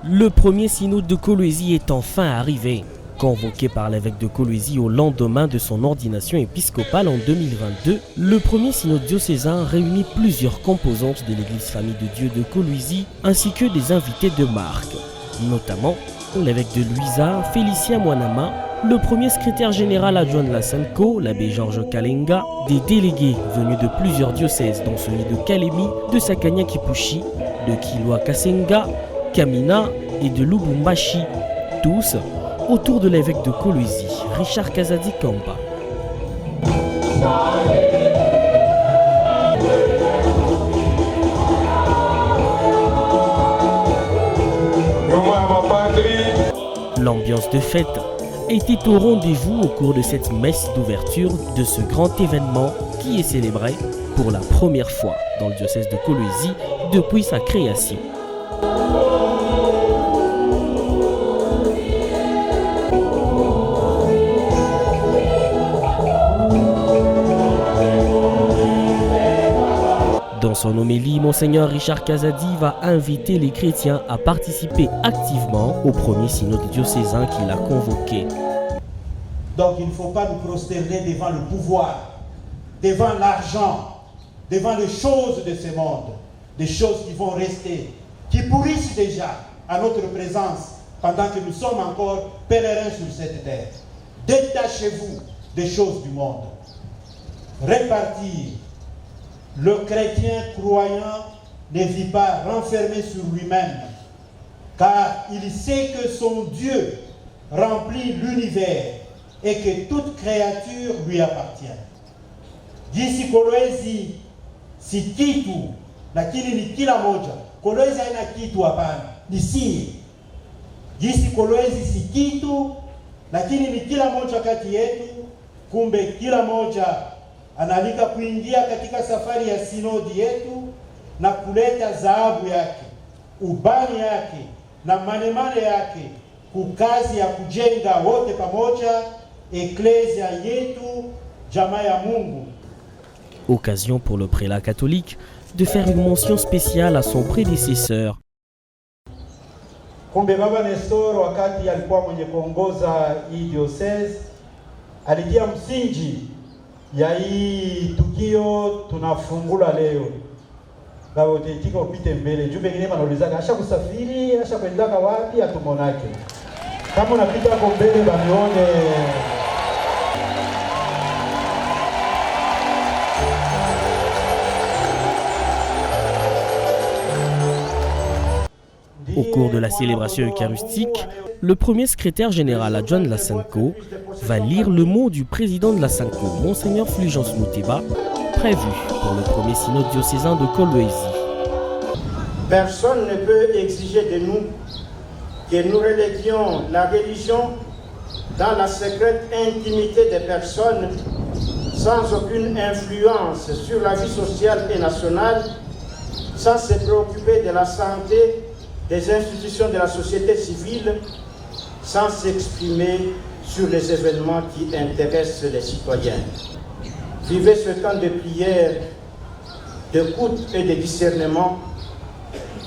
Le premier synode de Kolwezi est enfin arrivé. Convoqué par l'évêque de Kolwezi au lendemain de son ordination épiscopale en 2022, le premier synode diocésain réunit plusieurs composantes de l'église famille de Dieu de Kolwezi ainsi que des invités de marque, notamment l'évêque de Luisa, Félicien Mwanama, le premier secrétaire général adjoint de la SENCO, l'abbé Georges Kalenga, des délégués venus de plusieurs diocèses dont celui de Kalemi, de Sakanya-Kipushi, de Kilwa Kasenga, Kamina et de Lubumbashi, tous autour de l'évêque de Kolwezi, Richard Kazadi Kamba. L'ambiance de fête était au rendez-vous au cours de cette messe d'ouverture de ce grand événement qui est célébré pour la première fois dans le diocèse de Kolwezi depuis sa création. Dans son homélie, Monseigneur Richard Kazadi va inviter les chrétiens à participer activement au premier synode diocésain qu'il a convoqué. Donc il ne faut pas nous prosterner devant le pouvoir, devant l'argent, devant les choses de ce monde, des choses qui vont rester, qui pourrissent déjà à notre présence pendant que nous sommes encore pèlerins sur cette terre. Détachez-vous des choses du monde. Répartir. Le chrétien croyant ne vit pas renfermé sur lui-même, car il sait que son Dieu remplit l'univers et que toute créature lui appartient. Jinsi Kolwezi si kitu, lakini ni kila moja. Kolwezi haina kitu hapana, ni sie. Jinsi Kolwezi si kitu, lakini ni kila moja kati yetu, kumbe kila moja analika kuingia katika safari ya sinodi yetu na kuleta dhahabu yake, ubani yake na manemane yake kukazi ya kujenga wote pamoja eklesia yetu, jamaa ya Mungu. Occasion pour le prélat catholique de faire une mention spéciale à son prédécesseur. Kumbe Baba Nestor wakati alikuwa mwenye kuongoza hii diocese alitia msingi ya hii tukio tunafungula leo. Baba utaitika upite mbele. Juu pengine manaulizaga asha kusafiri, asha kwendaka wapi atumonake. Kama unapita hapo mbele bamione. Au cours de la célébration eucharistique, le premier secrétaire général adjoint de la SENCO va lire le mot du président de la SENCO, Monseigneur Fulgence Mouteba, prévu pour le premier synode diocésain de Kolwezi. Personne ne peut exiger de nous que nous reléguions la religion dans la secrète intimité des personnes sans aucune influence sur la vie sociale et nationale, sans se préoccuper de la santé des institutions de la société civile, sans s'exprimer sur les événements qui intéressent les citoyens. Vivez ce temps de prière, d'écoute et de discernement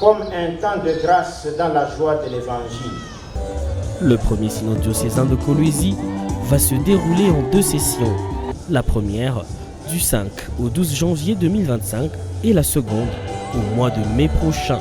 comme un temps de grâce dans la joie de l'Évangile. Le premier synode diocésain de Kolwezi va se dérouler en 2 sessions. La première du 5 au 12 janvier 2025 et la seconde au mois de mai prochain.